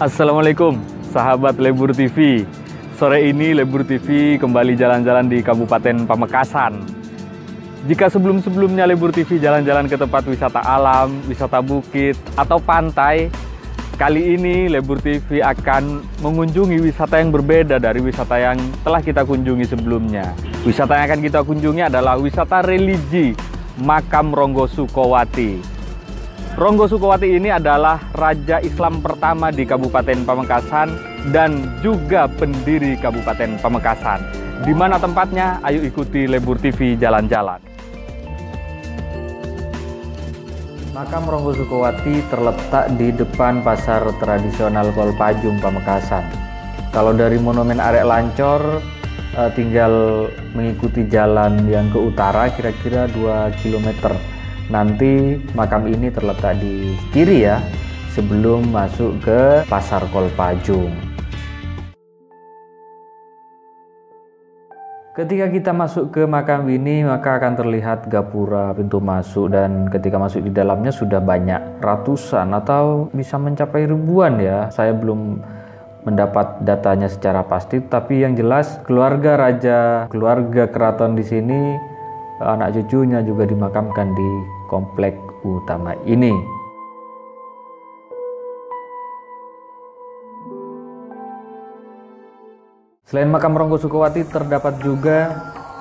Assalamualaikum sahabat Lebur TV. Sore ini Lebur TV kembali jalan-jalan di Kabupaten Pamekasan. Jika sebelum-sebelumnya Lebur TV jalan-jalan ke tempat wisata alam, wisata bukit, atau pantai, kali ini Lebur TV akan mengunjungi wisata yang berbeda dari wisata yang telah kita kunjungi sebelumnya. Wisata yang akan kita kunjungi adalah wisata religi Makam Ronggo Sukowati. Ronggo Sukowati ini adalah Raja Islam pertama di Kabupaten Pamekasan dan juga pendiri Kabupaten Pamekasan. Di mana tempatnya? Ayo ikuti Lebur TV jalan-jalan. Makam Ronggo Sukowati terletak di depan pasar tradisional Kolpajung, Pamekasan. Kalau dari Monumen Arek Lancor, tinggal mengikuti jalan yang ke utara kira-kira 2 km. Nanti makam ini terletak di kiri ya, sebelum masuk ke pasar Kolpajung. Ketika kita masuk ke makam ini, maka akan terlihat gapura pintu masuk, dan ketika masuk di dalamnya sudah banyak ratusan atau bisa mencapai ribuan ya. Saya belum mendapat datanya secara pasti, tapi yang jelas keluarga raja, keluarga keraton di sini, anak cucunya juga dimakamkan di komplek utama ini. Selain makam Ronggo Sukowati, terdapat juga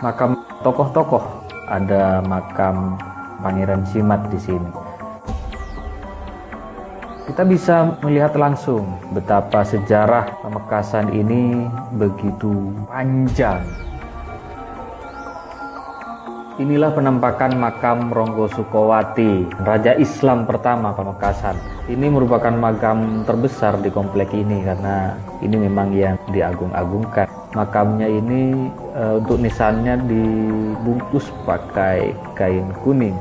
makam tokoh-tokoh. Ada makam Pangeran Simat di sini. Kita bisa melihat langsung betapa sejarah Pamekasan ini begitu panjang. Inilah penampakan makam Ronggo Sukowati, Raja Islam pertama Pamekasan. Ini merupakan makam terbesar di komplek ini karena ini memang yang diagung-agungkan. Makamnya ini untuk nisannya dibungkus pakai kain kuning.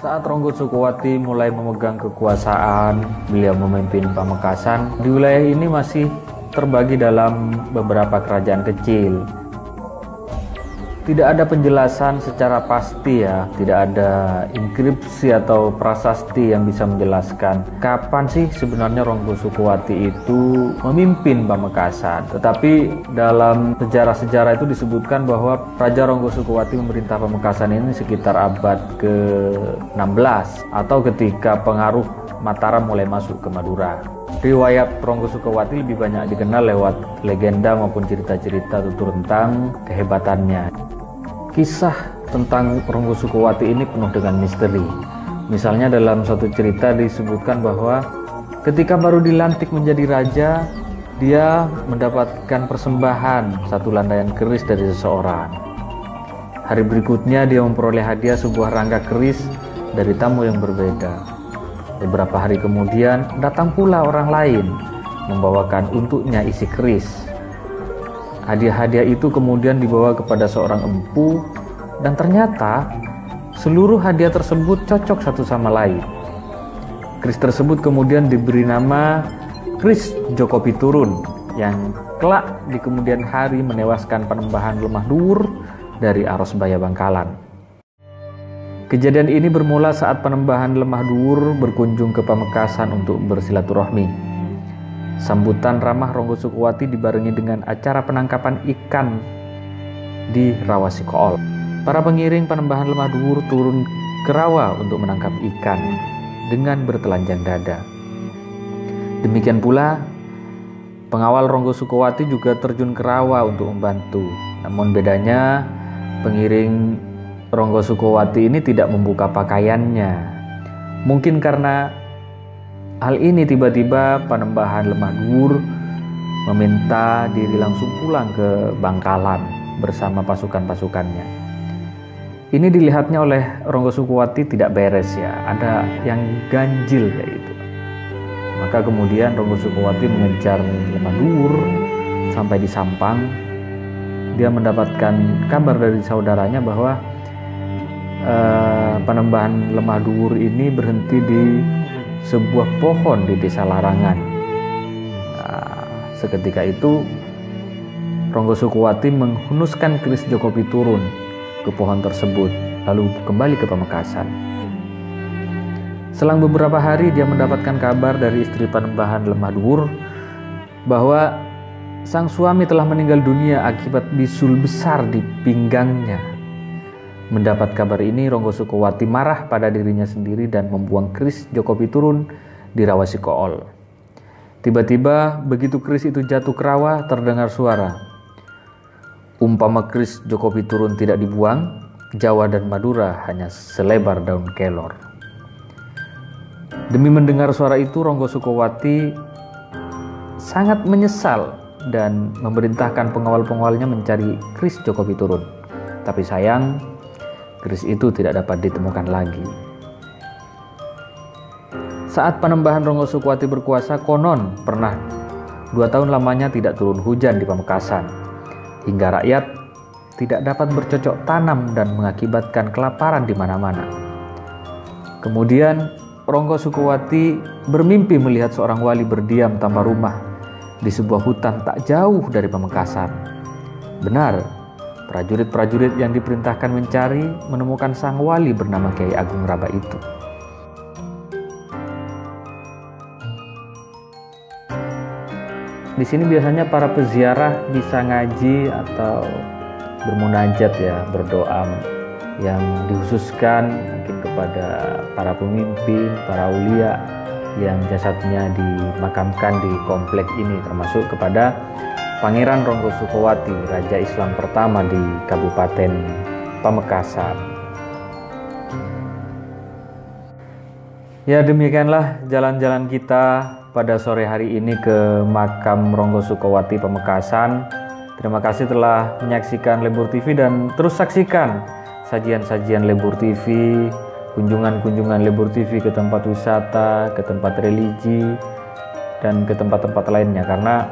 Saat Ronggo Sukowati mulai memegang kekuasaan, beliau memimpin Pamekasan. Di wilayah ini masih terbagi dalam beberapa kerajaan kecil. Tidak ada penjelasan secara pasti ya, tidak ada inskripsi atau prasasti yang bisa menjelaskan kapan sih sebenarnya Ronggo Sukowati itu memimpin Pamekasan. Tetapi dalam sejarah-sejarah itu disebutkan bahwa Raja Ronggo Sukowati memerintah Pamekasan ini sekitar abad ke-16 atau ketika pengaruh Mataram mulai masuk ke Madura. Riwayat Ronggo Sukowati lebih banyak dikenal lewat legenda maupun cerita-cerita tentang kehebatannya. Kisah tentang Ronggo Sukowati ini penuh dengan misteri. Misalnya dalam suatu cerita disebutkan bahwa ketika baru dilantik menjadi raja, dia mendapatkan persembahan satu lantaian keris dari seseorang. Hari berikutnya dia memperoleh hadiah sebuah rangka keris dari tamu yang berbeda. Beberapa hari kemudian datang pula orang lain membawakan untuknya isi keris. Hadiah-hadiah itu kemudian dibawa kepada seorang empu, dan ternyata seluruh hadiah tersebut cocok satu sama lain. Keris tersebut kemudian diberi nama Keris Joko Piturun, yang kelak di kemudian hari menewaskan Panembahan Lemah Dhuwur dari Arosbaya Bangkalan. Kejadian ini bermula saat Panembahan Lemah Dhuwur berkunjung ke Pamekasan untuk bersilaturahmi. Sambutan ramah Ronggo Sukowati dibarengi dengan acara penangkapan ikan di Rawa Sikool. Para pengiring Panembahan Lemah Dhuwur turun ke rawa untuk menangkap ikan dengan bertelanjang dada. Demikian pula pengawal Ronggo Sukowati juga terjun ke rawa untuk membantu. Namun bedanya pengiring Ronggo Sukowati ini tidak membuka pakaiannya. Mungkin karena hal ini tiba-tiba Panembahan Lemah Dhuwur meminta diri langsung pulang ke Bangkalan bersama pasukan-pasukannya. Ini dilihatnya oleh Ronggo Sukowati tidak beres ya, ada yang ganjil yaitu. Maka kemudian Ronggo Sukowati mengejar Lemah Dhuwur sampai di Sampang. Dia mendapatkan kabar dari saudaranya bahwa Panembahan Lemah Dhuwur ini berhenti di sebuah pohon di Desa Larangan. Seketika itu Ronggo Sukowati menghunuskan keris Joko Piturun ke pohon tersebut, lalu kembali ke Pamekasan. Selang beberapa hari dia mendapatkan kabar dari istri Panembahan Lemah Dhuwur bahwa sang suami telah meninggal dunia akibat bisul besar di pinggangnya. Mendapat kabar ini, Ronggo Sukowati marah pada dirinya sendiri dan membuang keris Joko Piturun di rawa Sikool. Tiba-tiba begitu keris itu jatuh ke rawa, terdengar suara, "Umpama keris Joko Piturun tidak dibuang, Jawa dan Madura hanya selebar daun kelor." Demi mendengar suara itu, Ronggo Sukowati sangat menyesal dan memerintahkan pengawal-pengawalnya mencari keris Joko Piturun. Tapi sayang, keris itu tidak dapat ditemukan lagi. Saat Panembahan Ronggo Sukowati berkuasa, konon pernah 2 tahun lamanya tidak turun hujan di Pamekasan, hingga rakyat tidak dapat bercocok tanam dan mengakibatkan kelaparan di mana-mana. Kemudian Ronggo Sukowati bermimpi melihat seorang wali berdiam tanpa rumah di sebuah hutan tak jauh dari Pamekasan. Benar, prajurit-prajurit yang diperintahkan mencari menemukan sang wali bernama Kiai Agung Raba itu. Di sini biasanya para peziarah bisa ngaji atau bermunajat ya, berdoa yang dikhususkan mungkin kepada para pemimpin, para aulia yang jasadnya dimakamkan di komplek ini, termasuk kepada Pangeran Ronggo Sukowati, Raja Islam pertama di Kabupaten Pamekasan. Ya, demikianlah jalan-jalan kita pada sore hari ini ke makam Ronggo Sukowati Pamekasan. Terima kasih telah menyaksikan Lembur TV dan terus saksikan sajian-sajian Lembur TV, kunjungan-kunjungan Lembur TV ke tempat wisata, ke tempat religi, dan ke tempat-tempat lainnya, karena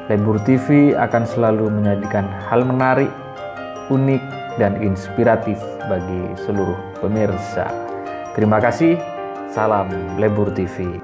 Lembur TV akan selalu menyajikan hal menarik, unik, dan inspiratif bagi seluruh pemirsa. Terima kasih, salam Lembur TV.